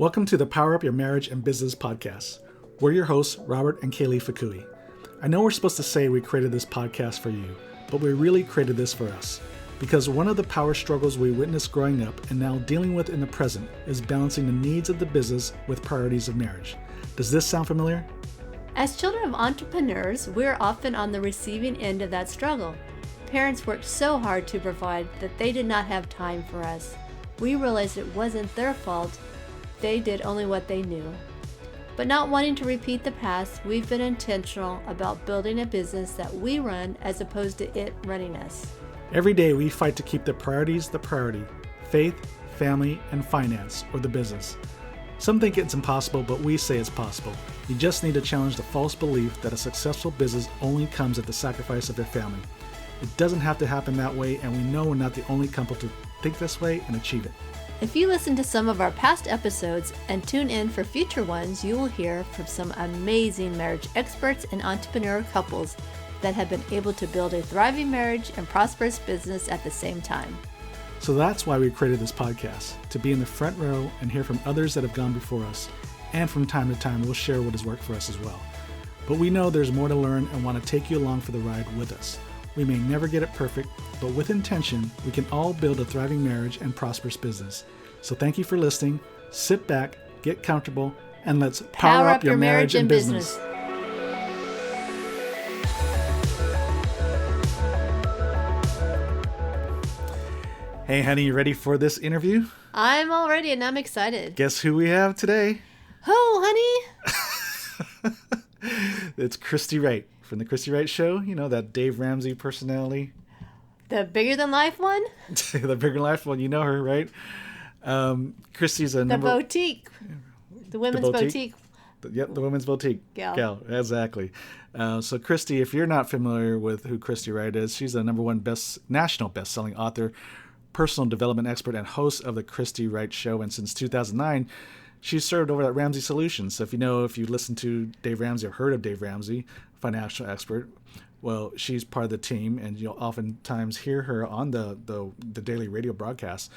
Welcome to the Power Up Your Marriage and Business podcast. We're your hosts, Robert and Kaylee Fukui. I know we're supposed to say we created this podcast for you, but we really created this for us. Because one of the power struggles we witnessed growing up and now dealing with in the present is balancing the needs of the business with priorities of marriage. Does this sound familiar? As children of entrepreneurs, we're often on the receiving end of that struggle. Parents worked so hard to provide that they did not have time for us. We realized it wasn't their fault. They did only what they knew. But not wanting to repeat the past, we've been intentional about building a business that we run as opposed to it running us. Every day we fight to keep the priorities the priority: faith, family, and finance, or the business. Some think it's impossible, but we say it's possible. You just need to challenge the false belief that a successful business only comes at the sacrifice of your family. It doesn't have to happen that way, and we know we're not the only couple to think this way and achieve it. If you listen to some of our past episodes and tune in for future ones, you will hear from some amazing marriage experts and entrepreneur couples that have been able to build a thriving marriage and prosperous business at the same time. So that's why we created this podcast, to be in the front row and hear from others that have gone before us. And from time to time, we'll share what has worked for us as well. But we know there's more to learn and want to take you along for the ride with us. We may never get it perfect, but with intention, we can all build a thriving marriage and prosperous business. So thank you for listening. Sit back, get comfortable, and let's power up your marriage and business. Hey, honey, you ready for this interview? I'm all ready and I'm excited. Guess who we have today? Oh, honey. It's Christy Wright from the Christy Wright Show. You know, that Dave Ramsey personality. The bigger than life one? The bigger than life one. You know her, right? Christy's a boutique. The women's boutique. The women's boutique gal. Exactly. So Christy, if you're not familiar with who Christy Wright is, she's the number one national best-selling author, personal development expert, and host of the Christy Wright Show. And since 2009, she's served over at Ramsey Solutions. So if you listen to Dave Ramsey or heard of Dave Ramsey, financial expert, well, she's part of the team, and you'll oftentimes hear her on the daily radio broadcast.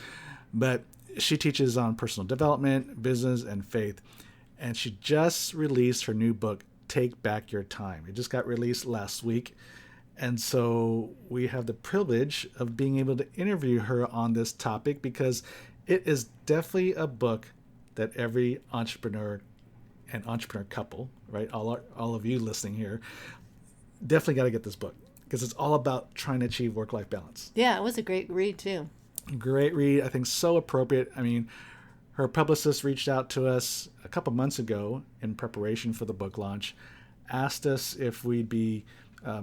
But she teaches on personal development, business, and faith. And she just released her new book, Take Back Your Time. It just got released last week. And so we have the privilege of being able to interview her on this topic because it is definitely a book that every entrepreneur and entrepreneur couple, right, all of you listening here, definitely got to get this book because it's all about trying to achieve work-life balance. Yeah, it was a great read too. Great read. I think so appropriate. I mean, her publicist reached out to us a couple months ago in preparation for the book launch, asked us if we'd be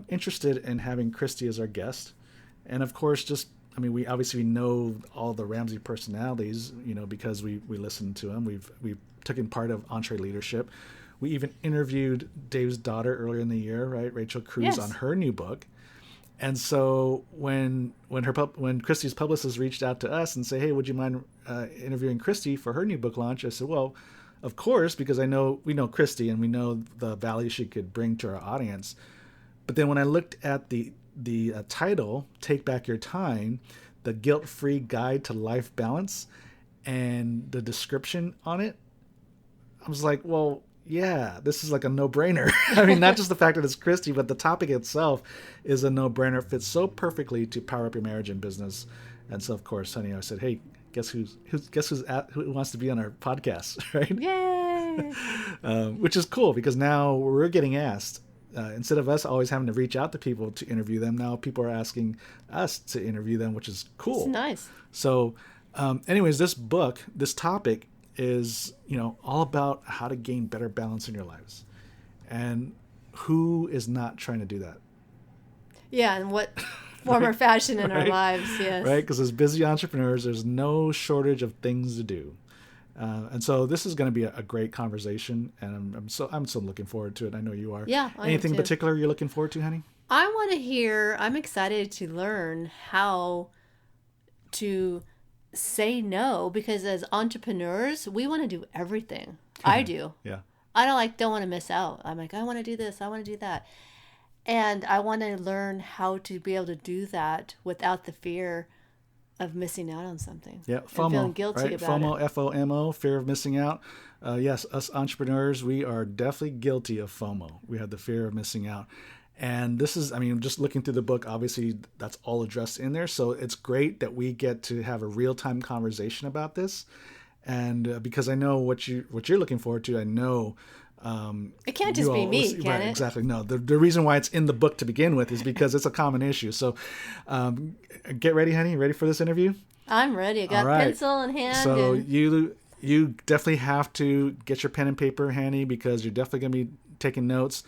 interested in having Christy as our guest. And of course, we obviously know all the Ramsey personalities, because we listen to them. We've taken part of Entre Leadership. We even interviewed Dave's daughter earlier in the year, right? Rachel Cruz, yes, on her new book. And so when Christy's publicist reached out to us and said, "Hey, would you mind interviewing Christy for her new book launch?" I said, "Well, of course, because we know Christy and we know the value she could bring to our audience." But then when I looked at the title, Take Back Your Time, the guilt-free guide to life balance, and the description on it, I was like, well, yeah, this is like a no-brainer. I mean, not just the fact that it's Christy, but the topic itself is a no-brainer. It fits so perfectly to power up your marriage and business. And so, of course, honey, I said, hey, who wants to be on our podcast, right? Yay! Which is cool because now we're getting asked. Instead of us always having to reach out to people to interview them, now people are asking us to interview them, which is cool. It's nice. So, anyways, this topic is, all about how to gain better balance in your lives. And who is not trying to do that? Yeah, and what form or fashion in our lives, yes. Right, because as busy entrepreneurs, there's no shortage of things to do. And so this is going to be a great conversation, and I'm so looking forward to it. I know you are. Yeah, I Anything am in too. particular you're looking forward to, honey? I'm excited to learn how to say no, because as entrepreneurs, we want to do everything. I do. Yeah. I don't want to miss out. I'm like, I want to do this, I want to do that. And I want to learn how to be able to do that without the fear of missing out on something. Yeah, FOMO, and feeling guilty right? about FOMO, it. FOMO, fear of missing out. Yes, us entrepreneurs, we are definitely guilty of FOMO. We have the fear of missing out. And this is, I mean, just looking through the book, obviously that's all addressed in there. So it's great that we get to have a real-time conversation about this. And because I know what you're looking forward to, I know It can't just be me, can right, it? exactly. No, the reason why it's in the book to begin with is because it's a common issue. So get ready, honey. Ready for this interview? I'm ready. I got All right. pencil in hand. So and... you definitely have to get your pen and paper handy because you're definitely going to be taking notes.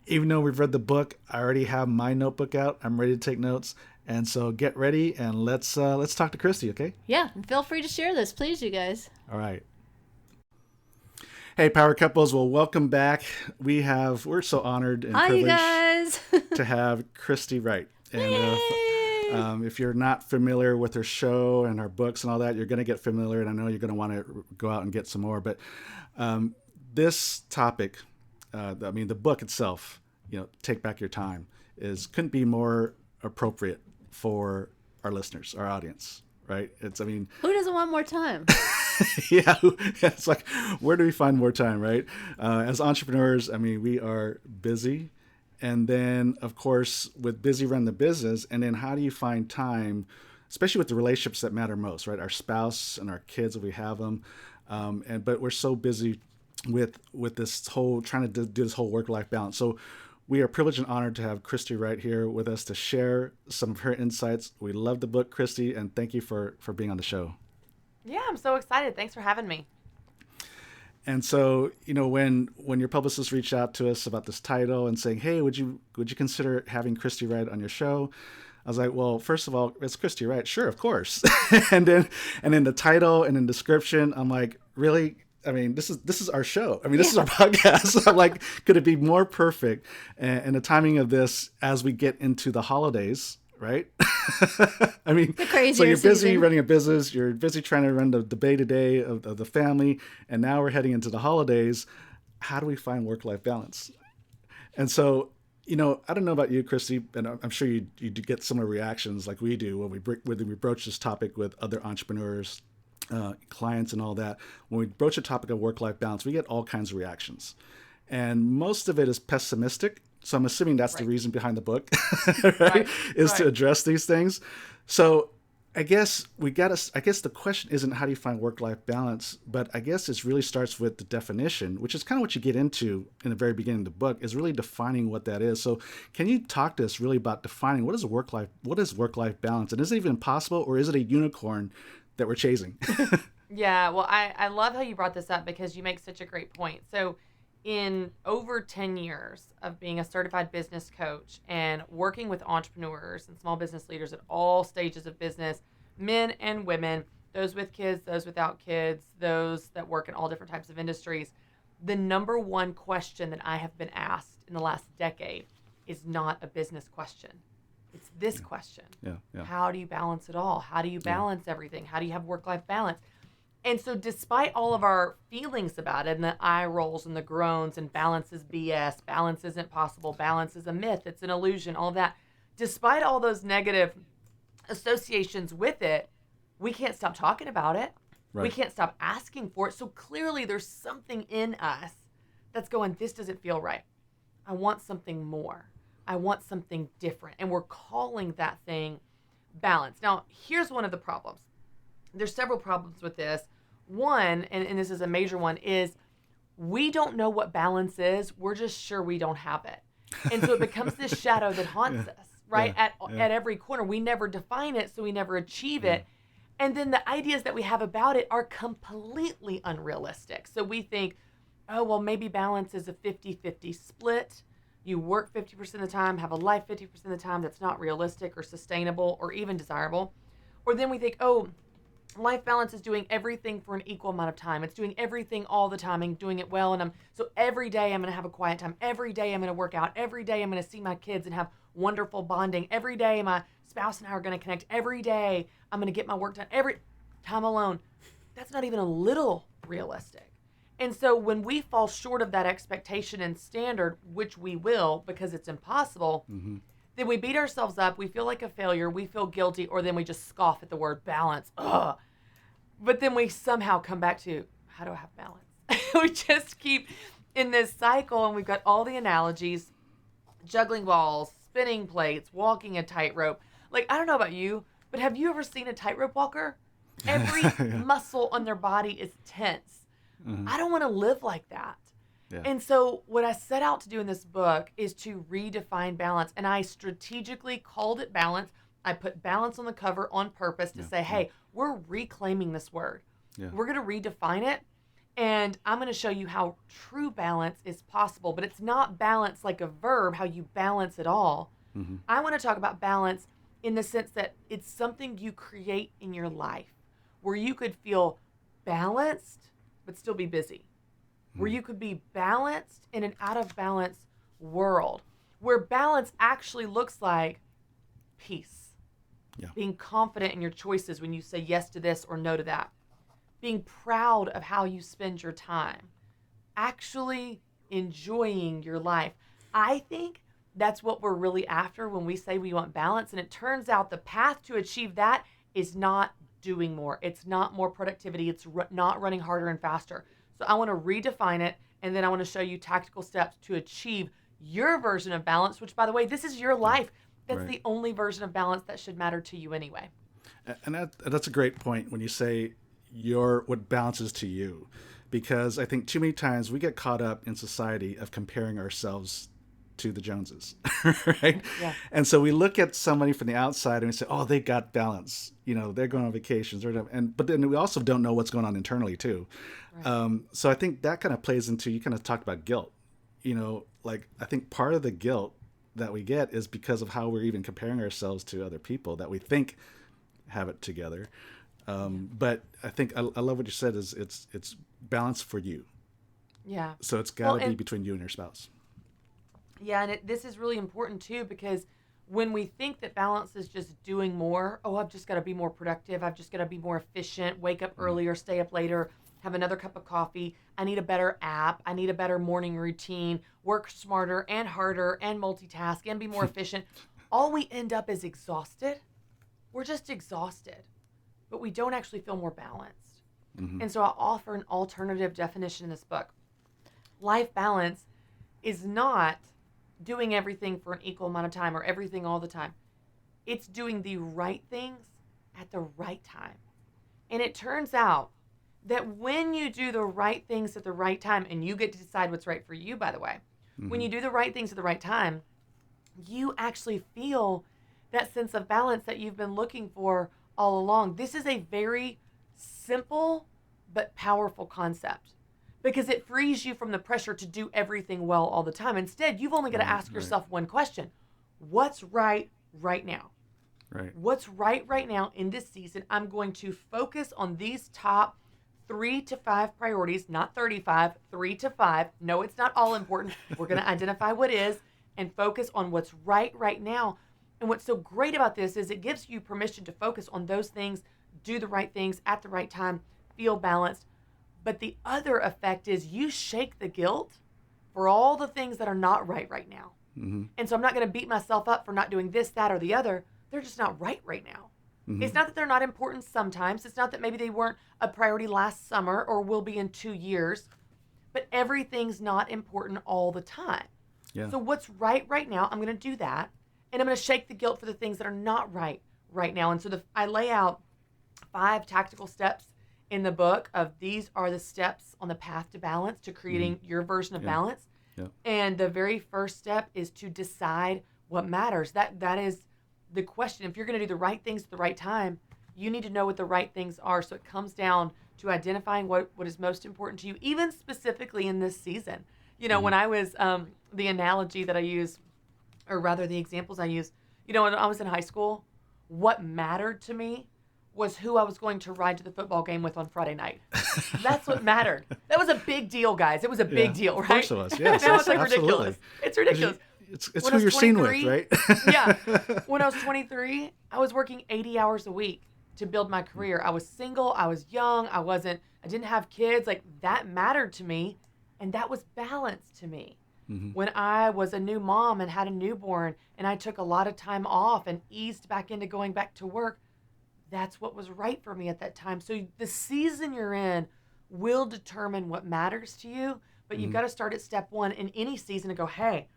Even though we've read the book, I already have my notebook out. I'm ready to take notes. And so get ready and let's talk to Christy, okay? Yeah, and feel free to share this, please, you guys. All right. Hey, Power Couples. Well, welcome back. We're so honored and Hi, you privileged guys. to have Christy Wright. And if you're not familiar with her show and her books and all that, you're going to get familiar, and I know you're going to want to go out and get some more. But this topic, the book itself, Take Back Your Time, couldn't be more appropriate for our listeners, our audience, right? Who doesn't want more time? Yeah, it's like, where do we find more time, right? As entrepreneurs, we are busy. And then, of course, with busy run the business, and then how do you find time, especially with the relationships that matter most, right? Our spouse and our kids, if we have them. But we're so busy with this whole, trying to do this whole work-life balance. So we are privileged and honored to have Christy Wright here with us to share some of her insights. We love the book, Christy, and thank you for being on the show. Yeah, I'm so excited. Thanks for having me. And so, when your publicist reached out to us about this title and saying, hey, would you consider having Christy Wright on your show? I was like, well, first of all, it's Christy Wright. Sure, of course. and then the title and then description, I'm like, really? This is our show. This is our podcast. I'm like, could it be more perfect? And the timing of this as we get into the holidays, right? So you're busy season. running a business, you're busy trying to run the day-to-day of the family, and now we're heading into the holidays. How do we find work-life balance? And so, I don't know about you, Christy, and I'm sure you do get similar reactions like we do when we broach this topic with other entrepreneurs, clients and all that. When we broach a topic of work-life balance, we get all kinds of reactions. And most of it is pessimistic. So I'm assuming that's the reason behind the book, right? To address these things. So I guess the question isn't how do you find work-life balance, but I guess it really starts with the definition, which is kind of what you get into in the very beginning of the book, is really defining what that is. So can you talk to us really about defining what is work-life balance? And is it even possible, or is it a unicorn that we're chasing? Yeah, well, I love how you brought this up because you make such a great point. So in over 10 years of being a certified business coach and working with entrepreneurs and small business leaders at all stages of business, men and women, those with kids, those without kids, those that work in all different types of industries, the number one question that I have been asked in the last decade is not a business question. It's this question. Yeah. How do you balance it all? How do you balance everything? How do you have work-life balance? And so despite all of our feelings about it and the eye rolls and the groans and balance is BS, balance isn't possible, balance is a myth, it's an illusion, all of that, despite all those negative associations with it, we can't stop talking about it. Right. We can't stop asking for it. So clearly there's something in us that's going, this doesn't feel right. I want something more. I want something different. And we're calling that thing balance. Now, here's one of the problems. There's several problems with this. One, and this is a major one, is we don't know what balance is. We're just sure we don't have it. And so it becomes this shadow that haunts us, right? At every corner. We never define it, so we never achieve it. And then the ideas that we have about it are completely unrealistic. So we think, oh, well, maybe balance is a 50-50 split. You work 50% of the time, have a life 50% of the time. That's not realistic or sustainable or even desirable. Or then we think, oh, life balance is doing everything for an equal amount of time. It's doing everything all the time and doing it well. And so every day I'm going to have a quiet time. Every day I'm going to work out. Every day I'm going to see my kids and have wonderful bonding. Every day my spouse and I are going to connect. Every day I'm going to get my work done. Every time alone. That's not even a little realistic. And so when we fall short of that expectation and standard, which we will because it's impossible, Then we beat ourselves up. We feel like a failure. We feel guilty, or then we just scoff at the word balance. Ugh. But then we somehow come back to, how do I have balance? We just keep in this cycle, and we've got all the analogies, juggling balls, spinning plates, walking a tightrope. Like, I don't know about you, but have you ever seen a tightrope walker? Every muscle on their body is tense. I don't want to live like that. Yeah. And so what I set out to do in this book is to redefine balance. And I strategically called it balance. I put balance on the cover on purpose to say, hey, we're reclaiming this word. Yeah. We're going to redefine it. And I'm going to show you how true balance is possible. But it's not balance like a verb, how you balance it all. I want to talk about balance in the sense that it's something you create in your life where you could feel balanced but still be busy. Where you could be balanced in an out of balance world, where balance actually looks like peace, being confident in your choices when you say yes to this or no to that, being proud of how you spend your time, actually enjoying your life. I think that's what we're really after when we say we want balance. And it turns out the path to achieve that is not doing more. It's not more productivity. It's not running harder and faster. So I want to redefine it, and then I want to show you tactical steps to achieve your version of balance, which, by the way, this is your life. That's the only version of balance that should matter to you anyway. And that's a great point when you say what balances to you, because I think too many times we get caught up in society of comparing ourselves to the Joneses, right? Yeah. And so we look at somebody from the outside and we say, oh, they got balance. They're going on vacations. But then we also don't know what's going on internally too. Right. So I think that kind of plays into, you kind of talked about guilt. Like I think part of the guilt that we get is because of how we're even comparing ourselves to other people that we think have it together. But I think I love what you said is it's balance for you. Yeah. So it's got to be between you and your spouse. Yeah, and this is really important too, because when we think that balance is just doing more, I've just got to be more productive, I've just got to be more efficient, wake up earlier, stay up later, have another cup of coffee, I need a better app, I need a better morning routine, work smarter and harder and multitask and be more efficient. All we end up is exhausted. We're just exhausted, but we don't actually feel more balanced. And so I offer an alternative definition in this book. Life balance is not doing everything for an equal amount of time or everything all the time. It's doing the right things at the right time. And it turns out that when you do the right things at the right time, and you get to decide what's right for you, by the way, when you do the right things at the right time, you actually feel that sense of balance that you've been looking for all along. This is a very simple but powerful concept, because it frees you from the pressure to do everything well all the time. Instead, you've only got to ask yourself one question. What's right now? Right. What's right now in this season? I'm going to focus on these top 3 to 5 priorities, not 35, 3 to 5. No, it's not all important. We're going to identify what is and focus on what's right now. And what's so great about this is it gives you permission to focus on those things, do the right things at the right time, feel balanced. But the other effect is you shake the guilt for all the things that are not right now. And so I'm not going to beat myself up for not doing this, that, or the other. They're just not right now. It's not that they're not important sometimes. It's not that maybe they weren't a priority last summer or will be in 2 years. But everything's not important all the time. Yeah. So what's right now, I'm going to do that. And I'm going to shake the guilt for the things that are not right now. And so I lay out 5 tactical steps in the book of these are the steps on the path to balance, to creating your version of balance. Yeah. And the very first step is to decide what matters. That is the question. If you're going to do the right things at the right time, you need to know what the right things are. So it comes down to identifying what is most important to you, even specifically in this season. When I was, the analogy that I use, or rather the examples I use, when I was in high school, what mattered to me was who I was going to ride to the football game with on Friday night. That's what mattered. That was a big deal, guys. It was a big deal, right? Of course it was, yes. That was ridiculous. It's ridiculous. It's who you're seen with, right? Yeah. When I was 23, I was working 80 hours a week to build my career. I was single. I was young. I didn't have kids. Like, that mattered to me, and that was balance to me. When I was a new mom and had a newborn and I took a lot of time off and eased back into going back to work, that's what was right for me at that time. So the season you're in will determine what matters to you, but you've got to start at step one in any season and go, hey,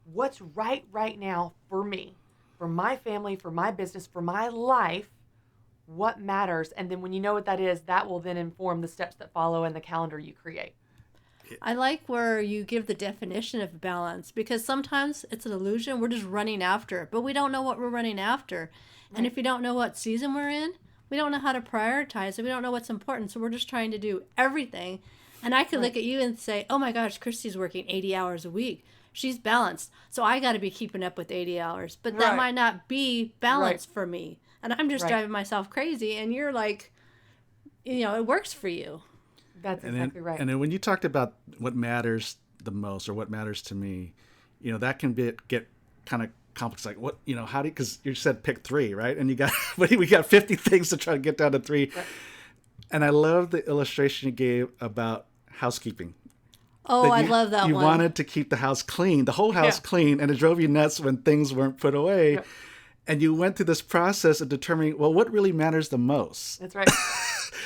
what's right now for me, for my family, for my business, for my life, what matters? And then when you know what that is, that will then inform the steps that follow and the calendar you create. I like where you give the definition of balance, because sometimes it's an illusion. We're just running after it, but we don't know what we're running after. Right. And if we don't know what season we're in, we don't know how to prioritize it. We don't know what's important. So we're just trying to do everything. And I could look at you and say, oh my gosh, Christy's working 80 hours a week. She's balanced. So I got to be keeping up with 80 hours. But that might not be balance for me. And I'm just driving myself crazy. And you're like, it works for you. That's exactly right. And then when you talked about what matters the most or what matters to me, that can get kind of complex. Like what, because you said pick 3, right? And we got 50 things to try to get down to 3. Right. And I love the illustration you gave about housekeeping. Oh, I love that one. You wanted to keep the house clean, the whole house clean, and it drove you nuts when things weren't put away. Yep. And you went through this process of determining, well, what really matters the most. That's right.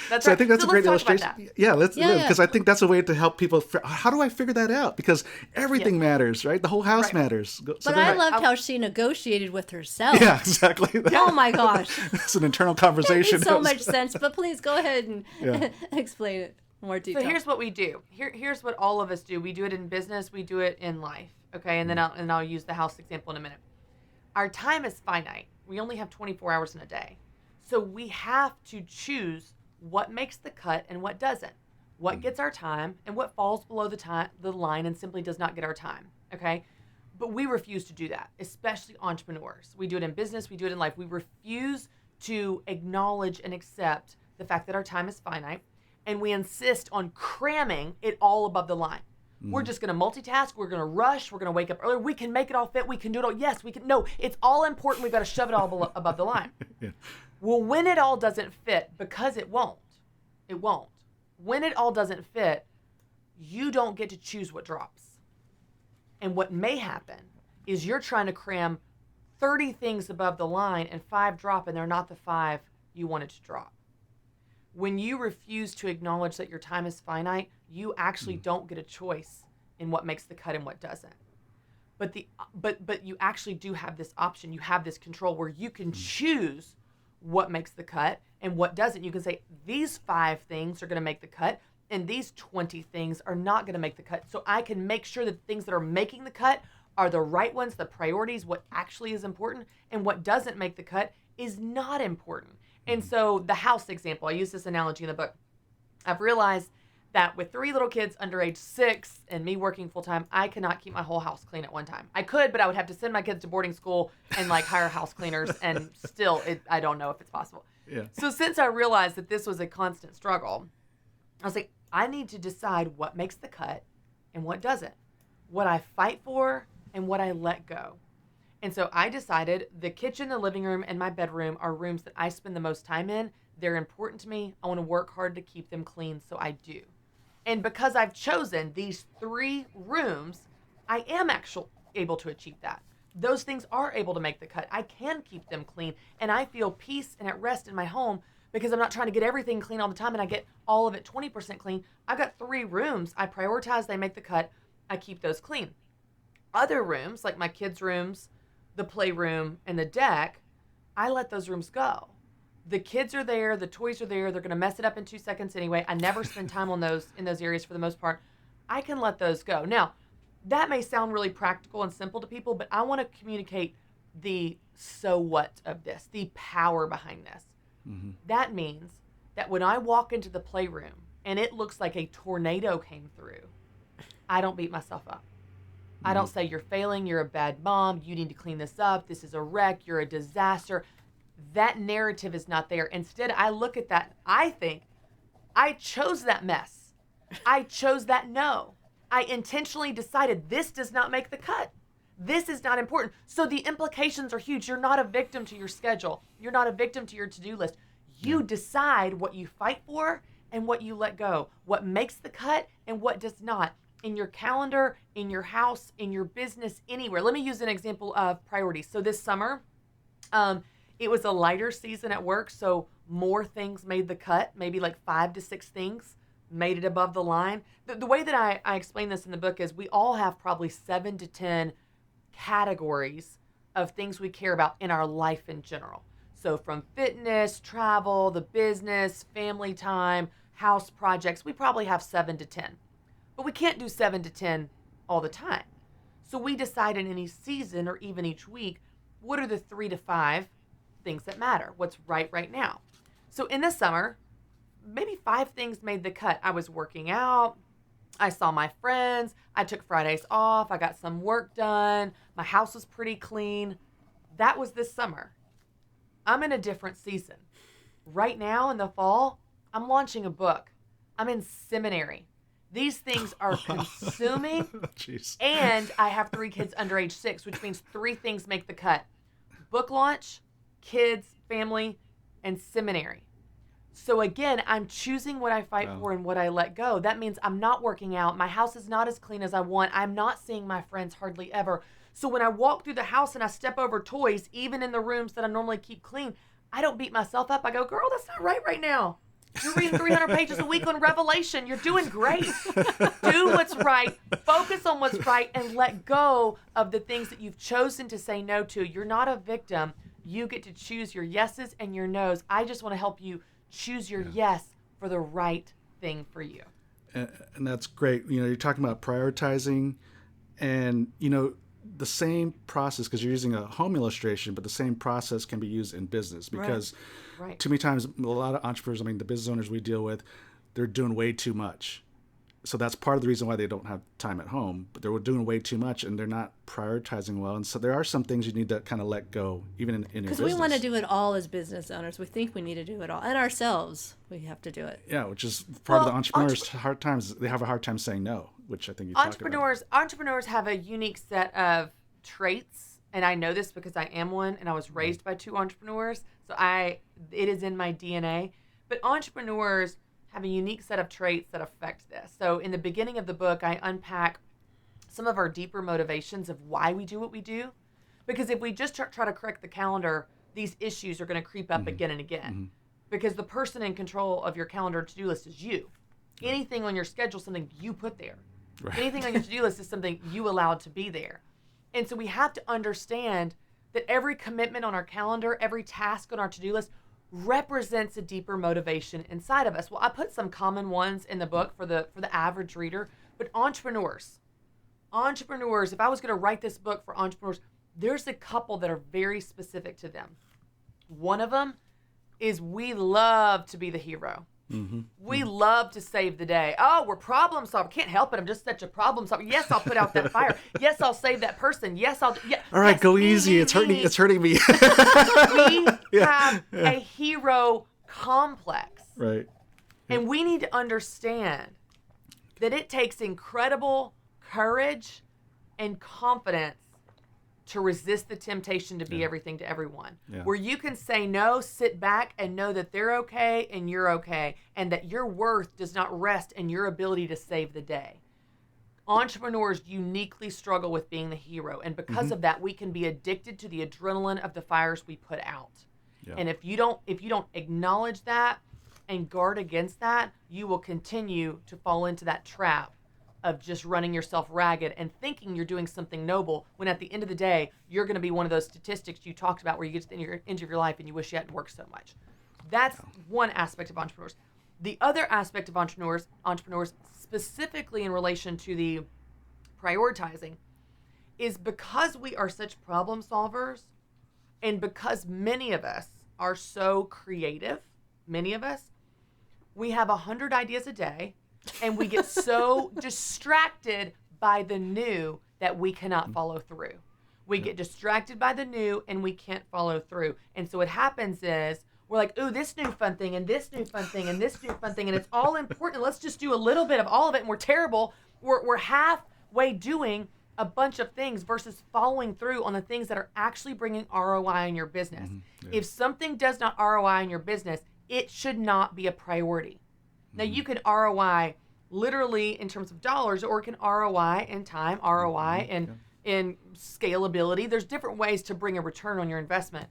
I think that's a great illustration. Yeah, because I think that's a way to help people. How do I figure that out? Because everything matters, right? The whole house matters. So I loved how she negotiated with herself. Yeah, exactly. Oh my gosh, it's an internal conversation. That makes so much sense. But please go ahead and explain it more detail. So here's what we do. Here's what all of us do. We do it in business. We do it in life. Okay, and then I'll use the house example in a minute. Our time is finite. We only have 24 hours in a day, so we have to choose what makes the cut and what doesn't, what gets our time and what falls below the line and simply does not get our time. Okay. But we refuse to do that, especially entrepreneurs. We do it in business. We do it in life. We refuse to acknowledge and accept the fact that our time is finite, and we insist on cramming it all above the line. We're just going to multitask. We're going to rush. We're going to wake up earlier. We can make it all fit. We can do it all. Yes, we can. No, it's all important. We've got to shove it all above the line. Well, when it all doesn't fit, because it won't. When it all doesn't fit, you don't get to choose what drops. And what may happen is you're trying to cram 30 things above the line and 5 drop, and they're not the 5 you wanted to drop. When you refuse to acknowledge that your time is finite, you actually don't get a choice in what makes the cut and what doesn't. But you actually do have this option. You have this control where you can choose what makes the cut and what doesn't. You can say, these 5 things are going to make the cut and these 20 things are not going to make the cut. So I can make sure that the things that are making the cut are the right ones, the priorities, what actually is important, and what doesn't make the cut is not important. And so the house example, I use this analogy in the book. I've realized that with 3 little kids under age 6 and me working full time, I cannot keep my whole house clean at one time. I could, but I would have to send my kids to boarding school and hire house cleaners, and still, I don't know if it's possible. Yeah. So since I realized that this was a constant struggle, I was like, I need to decide what makes the cut and what doesn't, what I fight for and what I let go. And so I decided the kitchen, the living room, and my bedroom are rooms that I spend the most time in. They're important to me. I want to work hard to keep them clean, so I do. And because I've chosen these 3 rooms, I am actually able to achieve that. Those things are able to make the cut. I can keep them clean, and I feel peace and at rest in my home because I'm not trying to get everything clean all the time, and I get all of it 20% clean. I've got 3 rooms. I prioritize, they make the cut. I keep those clean. Other rooms, like my kids' rooms, the playroom, and the deck, I let those rooms go. The kids are there, the toys are there, they're going to mess it up in 2 seconds anyway. I never spend time in those areas for the most part. I can let those go. Now, that may sound really practical and simple to people, but I want to communicate the so what of this, the power behind this. Mm-hmm. That means that when I walk into the playroom and it looks like a tornado came through, I don't beat myself up. I don't say you're failing, you're a bad mom, you need to clean this up, this is a wreck, you're a disaster. That narrative is not there. Instead, I look at that, I think, I chose that mess. I chose that no. I intentionally decided this does not make the cut. This is not important. So the implications are huge. You're not a victim to your schedule. You're not a victim to your to-do list. You decide what you fight for and what you let go, what makes the cut and what does not. in your calendar, in your house, in your business, anywhere. Let me use an example of priorities. So this summer, it was a lighter season at work, so more things made the cut, maybe like 5 to 6 things made it above the line. The way that I explain this in the book is we all have probably 7 to 10 categories of things we care about in our life in general. So from fitness, travel, the business, family time, house projects, we probably have 7 to 10. But we can't do 7 to 10 all the time. So we decide in any season or even each week, what are the 3 to 5 things that matter? What's right now? So in the summer, maybe 5 things made the cut. I was working out. I saw my friends. I took Fridays off. I got some work done. My house was pretty clean. That was this summer. I'm in a different season. Right now in the fall, I'm launching a book. I'm in seminary. These things are consuming. Jeez. And I have 3 kids under age 6, which means 3 things make the cut. Book launch, kids, family, and seminary. So again, I'm choosing what I fight for and what I let go. That means I'm not working out. My house is not as clean as I want. I'm not seeing my friends hardly ever. So when I walk through the house and I step over toys, even in the rooms that I normally keep clean, I don't beat myself up. I go, girl, that's not right now. You're reading 300 pages a week on Revelation. You're doing great. Do what's right. Focus on what's right and let go of the things that you've chosen to say no to. You're not a victim. You get to choose your yeses and your nos. I just want to help you choose your yes for the right thing for you. And that's great. You're talking about prioritizing and, the same process, because you're using a home illustration, but the same process can be used in business because Right. too many times, a lot of entrepreneurs, the business owners we deal with, they're doing way too much. So that's part of the reason why they don't have time at home, but they're doing way too much and they're not prioritizing well. And so there are some things you need to kind of let go, even in your business. Because we want to do it all as business owners. We think we need to do it all. And ourselves, we have to do it. Yeah, which is part of the entrepreneurs' hard times. They have a hard time saying no, which I think you talked about. Entrepreneurs have a unique set of traits. And I know this because I am one and I was raised by 2 entrepreneurs. So it is in my DNA. But entrepreneurs have a unique set of traits that affect this. So in the beginning of the book, I unpack some of our deeper motivations of why we do what we do. Because if we just try to correct the calendar, these issues are going to creep up again and again. Because the person in control of your calendar to-do list is you. Anything on your schedule is something you put there. Right. Anything on your to-do list is something you allowed to be there. And so we have to understand that every commitment on our calendar, every task on our to-do list represents a deeper motivation inside of us. Well, I put some common ones in the book for the average reader, but entrepreneurs, if I was going to write this book for entrepreneurs, there's a couple that are very specific to them. One of them is we love to be the hero. We love to save the day. Oh, we're problem solvers. Can't help it. I'm just such a problem solver. Yes, I'll put out that fire. Yes, I'll save that person. Yes, I'll. Yeah. All right, yes, go easy. It's hurting. It's hurting me. We have a hero complex. Right. And we need to understand that it takes incredible courage and confidence to resist the temptation to be everything to everyone. Where you can say no, sit back, and know that they're okay and you're okay, and that your worth does not rest in your ability to save the day. Entrepreneurs uniquely struggle with being the hero, and because of that, we can be addicted to the adrenaline of the fires we put out. And if you don't acknowledge that and guard against that, you will continue to fall into that trap of just running yourself ragged and thinking you're doing something noble, when at the end of the day, you're going to be one of those statistics you talked about where you get to the end of your life and you wish you hadn't worked so much. That's one aspect of entrepreneurs. The other aspect of entrepreneurs specifically in relation to the prioritizing, is because we are such problem solvers and because many of us are so creative, we have 100 ideas a day. And we get so distracted by the new that we cannot follow through. We get distracted by the new and we can't follow through. And so what happens is we're like, ooh, this new fun thing and this new fun thing and this new fun thing. And it's all important. Let's just do a little bit of all of it. And we're terrible. We're halfway doing a bunch of things versus following through on the things that are actually bringing ROI in your business. If something does not ROI in your business, it should not be a priority. Now, you can ROI literally in terms of dollars, or it can ROI in time, ROI and in scalability. There's different ways to bring a return on your investment.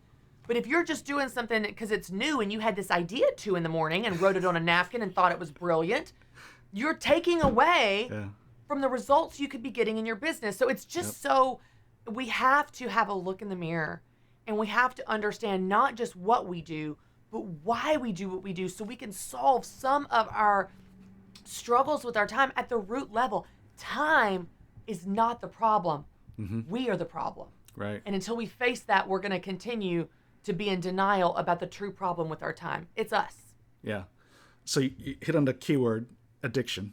But if you're just doing something because it's new and you had this idea at 2 a.m. and wrote it on a napkin and thought it was brilliant, you're taking away from the results you could be getting in your business. So it's just so we have to have a look in the mirror, and we have to understand not just what we do, but why we do what we do, so we can solve some of our struggles with our time at the root level. Time is not the problem. We are the problem. Right. And until we face that, we're going to continue to be in denial about the true problem with our time. It's us. Yeah. So you hit on the keyword, addiction.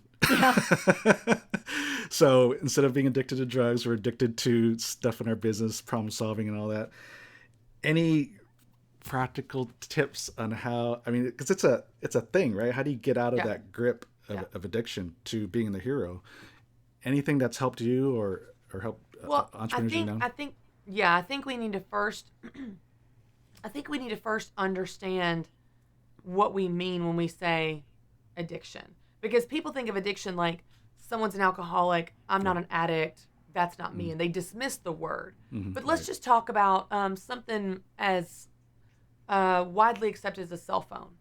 So instead of being addicted to drugs, we're addicted to stuff in our business, problem solving and all that. Any practical tips on how, I mean, because it's a thing, right? How do you get out of that grip of addiction to being the hero? Anything that's helped you or helped entrepreneurs you know? I think we need to first understand what we mean when we say addiction. Because people think of addiction like someone's an alcoholic, I'm not an addict, that's not me, and they dismiss the word. But let's just talk about something as widely accepted as a cell phone.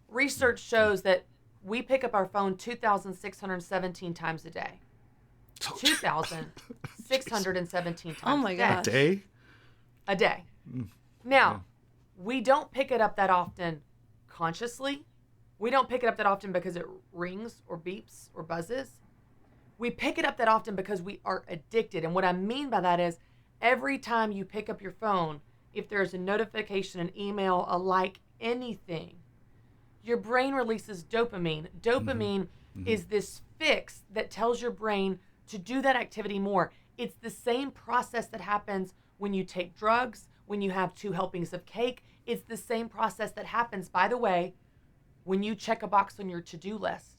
Research shows that we pick up our phone 2,617 times a day. 2,617 times Oh my gosh. A day. Now, we don't pick it up that often consciously. We don't pick it up that often because it rings or beeps or buzzes. We pick it up that often because we are addicted. And what I mean by that is every time you pick up your phone, if there's a notification, an email, a like, anything, your brain releases dopamine. Dopamine is this fix that tells your brain to do that activity more. It's the same process that happens when you take drugs, when you have 2 helpings of cake. It's the same process that happens, by the way, when you check a box on your to-do list.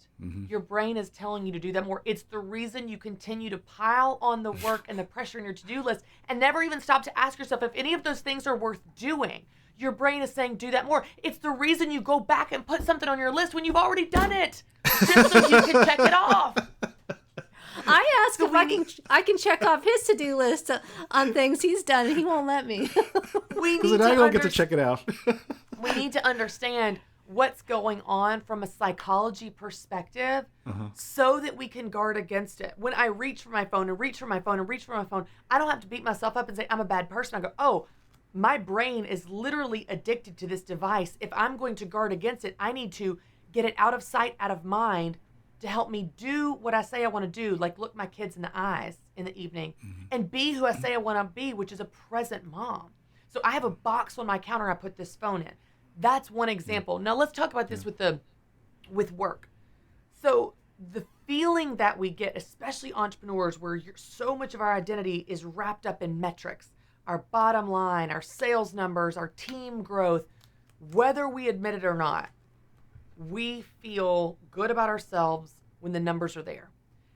Your brain is telling you to do that more. It's the reason you continue to pile on the work and the pressure in your to-do list and never even stop to ask yourself if any of those things are worth doing. Your brain is saying, do that more. It's the reason you go back and put something on your list when you've already done it, just so you can check it off. I asked if I can check off his to-do list on things he's done, and he won't let me. Because then I don't get to check it out. We need to understand what's going on from a psychology perspective so that we can guard against it. When I reach for my phone and reach for my phone and reach for my phone, I don't have to beat myself up and say I'm a bad person. I go, oh, my brain is literally addicted to this device. If I'm going to guard against it, I need to get it out of sight, out of mind, to help me do what I say I want to do, like look my kids in the eyes in the evening and be who I say I want to be, which is a present mom. So I have a box on my counter I put this phone in. That's one example. Now let's talk about this with work. So the feeling that we get, especially entrepreneurs, where so much of our identity is wrapped up in metrics, our bottom line, our sales numbers, our team growth, whether we admit it or not, we feel good about ourselves when the numbers are there.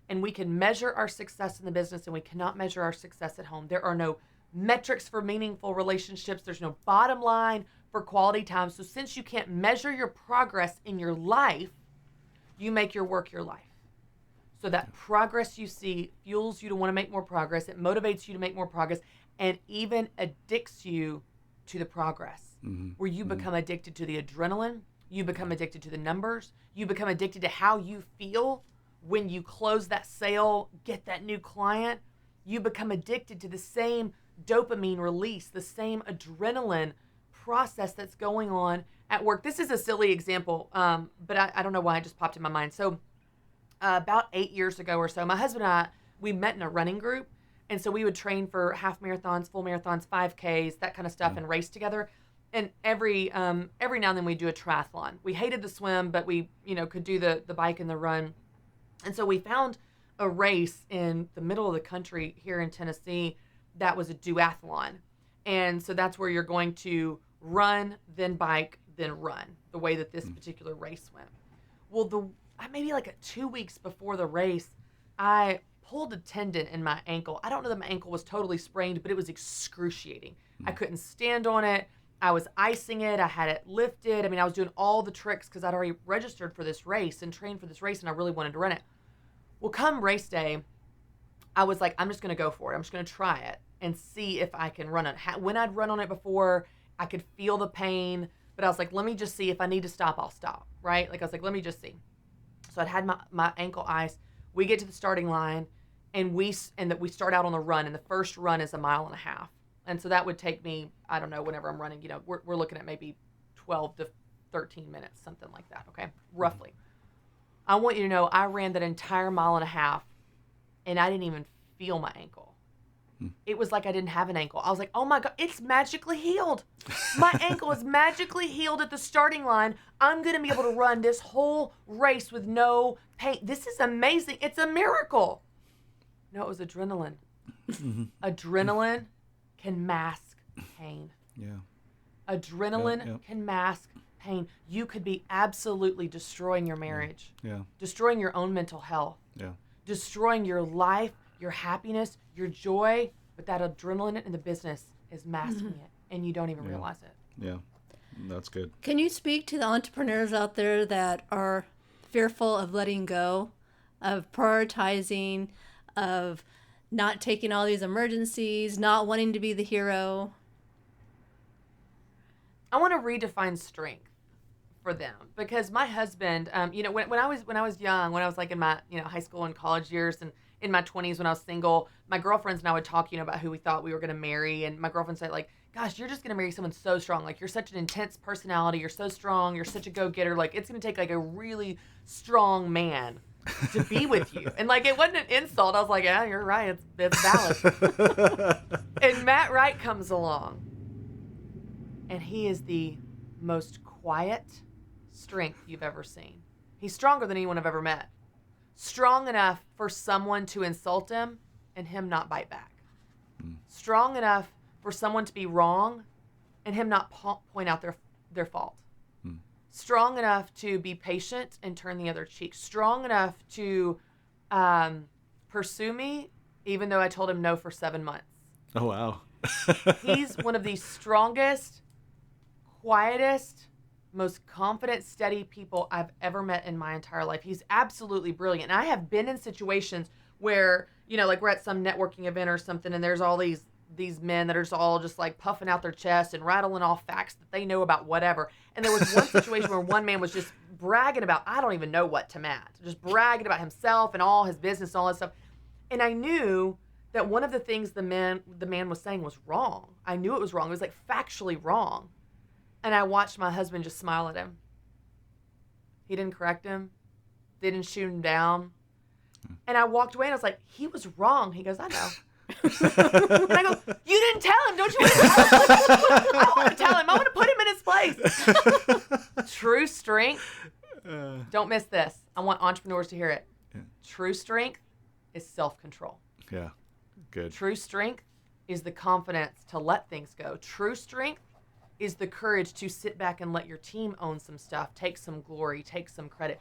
And we can measure our success in the business, and we cannot measure our success at home. There are no metrics for meaningful relationships. There's no bottom line for quality time. So since you can't measure your progress in your life, you make your work your life. So that progress you see fuels you to want to make more progress. It motivates you to make more progress, and even addicts you to the progress, where you become addicted to the adrenaline. You become addicted to the numbers. You become addicted to how you feel when you close that sale, get that new client. You become addicted to the same dopamine release, the same adrenaline process that's going on at work. This is a silly example, but I don't know why it just popped in my mind. So about 8 years ago or so, my husband and I, we met in a running group. And so we would train for half marathons, full marathons, 5Ks, that kind of stuff, and race together. And every now and then we do a triathlon. We hated the swim, but we, could do the bike and the run. And so we found a race in the middle of the country here in Tennessee that was a duathlon. And so that's where you're going to run, then bike, then run, the way that this particular race went. Well, maybe like 2 weeks before the race, I pulled a tendon in my ankle. I don't know that my ankle was totally sprained, but it was excruciating. I couldn't stand on it. I was icing it. I had it lifted. I mean, I was doing all the tricks because I'd already registered for this race and trained for this race, and I really wanted to run it. Well, come race day, I was like, I'm just going to go for it. I'm just going to try it and see if I can run it. When I'd run on it before, I could feel the pain, but I was like, let me just see. If I need to stop, I'll stop, right? Like, I was like, let me just see. So I'd had my ankle ice. We get to the starting line, and we start out on the run, and the first run is 1.5 miles. And so that would take me, I don't know, whenever I'm running, we're looking at maybe 12 to 13 minutes, something like that, okay, roughly. I want you to know I ran that entire 1.5 miles, and I didn't even feel my ankle. It was like I didn't have an ankle. I was like, oh my God, it's magically healed. My ankle is magically healed at the starting line. I'm going to be able to run this whole race with no pain. This is amazing. It's a miracle. No, it was adrenaline. Adrenaline can mask pain. Yeah. Adrenaline can mask pain. You could be absolutely destroying your marriage. Yeah. Destroying your own mental health. Yeah. Destroying your life, your happiness, your joy, but that adrenaline in the business is masking it, and you don't even realize it. Yeah, that's good. Can you speak to the entrepreneurs out there that are fearful of letting go, of prioritizing, of not taking all these emergencies, not wanting to be the hero? I want to redefine strength for them, because my husband, when I was young, when I was like in my high school and college years, and in my 20s when I was single, my girlfriends and I would talk, about who we thought we were going to marry, and my girlfriend said, like, gosh, you're just going to marry someone so strong. Like, you're such an intense personality. You're so strong. You're such a go-getter. Like, it's going to take like a really strong man to be with you. And like, it wasn't an insult. I was like, yeah, you're right. It's valid. And Matt Wright comes along, and he is the most quiet strength you've ever seen. He's stronger than anyone I've ever met. Strong enough for someone to insult him and him not bite back. Strong enough for someone to be wrong and him not point out their fault. Strong enough to be patient and turn the other cheek. Strong enough to pursue me even though I told him no for 7 months. Oh, wow. He's one of the strongest, quietest, most confident, steady people I've ever met in my entire life. He's absolutely brilliant. And I have been in situations where, like we're at some networking event or something, and there's all these men that are just like puffing out their chest and rattling off facts that they know about whatever. And there was one situation where one man was just bragging about, I don't even know what to Matt, just bragging about himself and all his business and all that stuff. And I knew that one of the things the man was saying was wrong. I knew it was wrong. It was like factually wrong. And I watched my husband just smile at him. He didn't correct him. They didn't shoot him down. And I walked away and I was like, he was wrong. He goes, I know. And I go, you didn't tell him. Don't you want to tell him? I want to tell him. I want to put him in his place. True strength. Don't miss this. I want entrepreneurs to hear it. Yeah. True strength is self-control. Yeah. Good. True strength is the confidence to let things go. True strength is the courage to sit back and let your team own some stuff, take some glory, take some credit.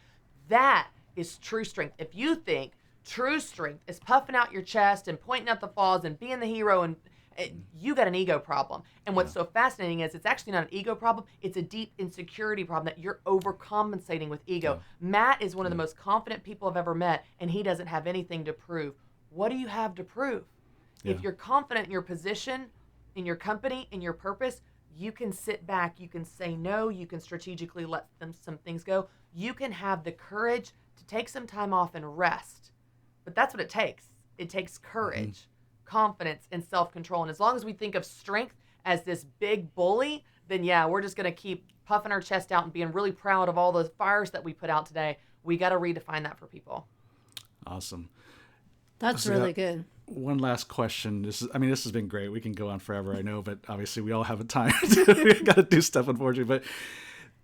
That is true strength. If you think true strength is puffing out your chest and pointing out the flaws and being the hero, and you got an ego problem. And what's so fascinating is it's actually not an ego problem. It's a deep insecurity problem that you're overcompensating with ego. Yeah. Matt is one of the most confident people I've ever met, and he doesn't have anything to prove. What do you have to prove? Yeah. If you're confident in your position, in your company, in your purpose, you can sit back, you can say no, you can strategically let some things go. You can have the courage to take some time off and rest. But that's what it takes. It takes courage, confidence, and self-control. And as long as we think of strength as this big bully, then yeah, we're just going to keep puffing our chest out and being really proud of all the fires that we put out today. We got to redefine that for people. Awesome. That's really good. One last question. This has been great. We can go on forever, I know, but obviously we all have a time. We got to do stuff, unfortunately. But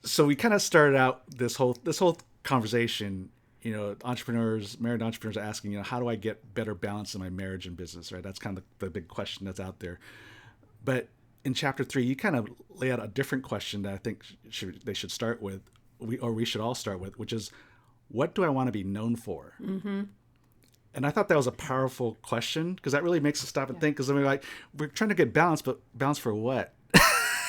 so we kind of started out this whole conversation, married entrepreneurs are asking, how do I get better balance in my marriage and business, right? That's kind of the big question that's out there. But in chapter 3, you kind of lay out a different question that I think they should start with, we should all start with, which is, what do I want to be known for? Mm-hmm. And I thought that was a powerful question, because that really makes us stop and think, because we're trying to get balance, but balance for what?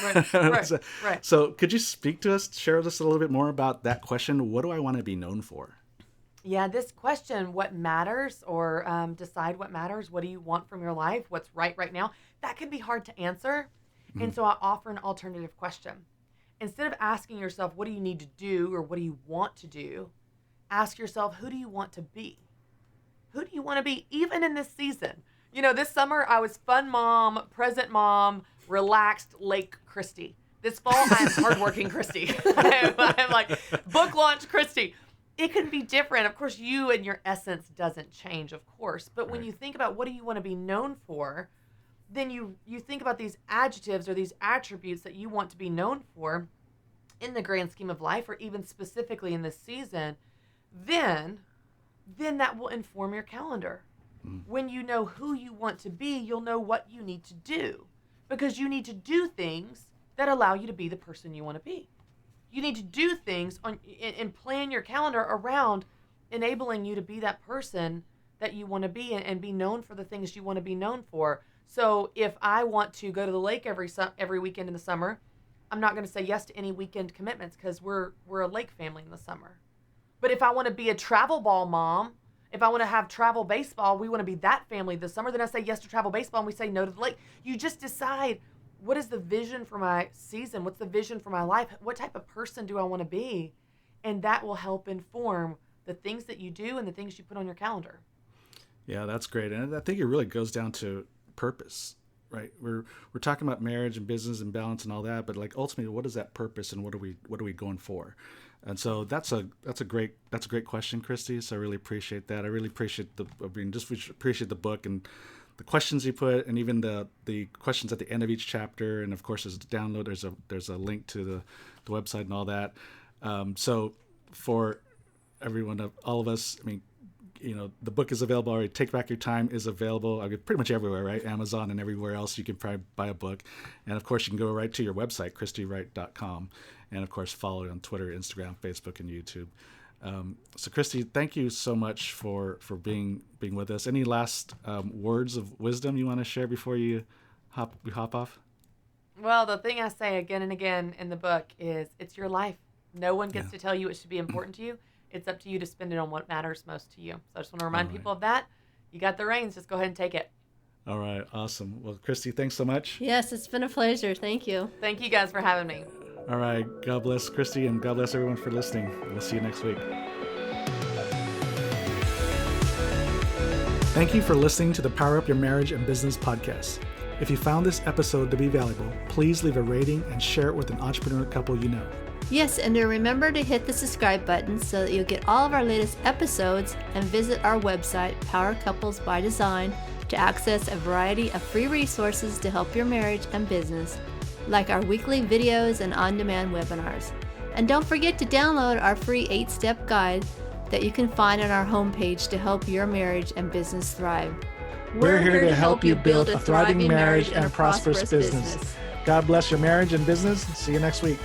Right. So could you share with us a little bit more about that question? What do I want to be known for? Yeah, this question, what matters, or decide what matters, what do you want from your life, what's right now, that can be hard to answer. Mm-hmm. And so I offer an alternative question. Instead of asking yourself, what do you need to do or what do you want to do, ask yourself, who do you want to be? Who do you want to be, even in this season? You know, this summer I was fun mom, present mom, relaxed Lake Christy. This fall I'm hardworking Christy. I'm like book launch Christy. It can be different. Of course, you and your essence doesn't change, of course. But when you think about what do you want to be known for, then you think about these adjectives or these attributes that you want to be known for in the grand scheme of life, or even specifically in this season, then that will inform your calendar. When you know who you want to be, you'll know what you need to do, because you need to do things that allow you to be the person you want to be. You need to do things and plan your calendar around enabling you to be that person that you want to be, and be known for the things you want to be known for. So if I want to go to the lake every weekend in the summer, I'm not going to say yes to any weekend commitments, because we're a lake family in the summer. But if I want to be a travel ball mom, if I want to have travel baseball, we want to be that family this summer, then I say yes to travel baseball and we say no to the lake. You just decide, what is the vision for my season? What's the vision for my life? What type of person do I want to be? And that will help inform the things that you do and the things you put on your calendar. Yeah, that's great. And I think it really goes down to purpose, right? We're talking about marriage and business and balance and all that, but like ultimately, what is that purpose and what are we going for? And so that's a great question, Christy. So I really appreciate that. I really appreciate appreciate the book and the questions you put, and even the questions at the end of each chapter. And of course, as a download, there's a link to the website and all that. So for everyone, all of us, I mean, you know, the book is available already. Take Back Your Time is available. I mean, pretty much everywhere, right? Amazon and everywhere else you can probably buy a book. And of course, you can go right to your website, christywright.com. And of course, follow it on Twitter, Instagram, Facebook, and YouTube. So Christy, thank you so much for being with us. Any last words of wisdom you want to share before you hop off? Well, the thing I say again and again in the book is, it's your life. No one gets to tell you it should be important to you. It's up to you to spend it on what matters most to you. So I just want to remind people of that. You got the reins. Just go ahead and take it. All right. Awesome. Well, Christy, thanks so much. Yes, it's been a pleasure. Thank you. Thank you guys for having me. All right. God bless Christy, and God bless everyone for listening. We'll see you next week. Thank you for listening to the Power Up Your Marriage and Business podcast. If you found this episode to be valuable, please leave a rating and share it with an entrepreneur couple you know. Yes, and remember to hit the subscribe button so that you'll get all of our latest episodes, and visit our website, Power Couples by Design, to access a variety of free resources to help your marriage and business, like our weekly videos and on-demand webinars. And don't forget to download our free 8-step guide that you can find on our homepage to help your marriage and business thrive. We're here to help you build a thriving marriage and a prosperous business. God bless your marriage and business. See you next week.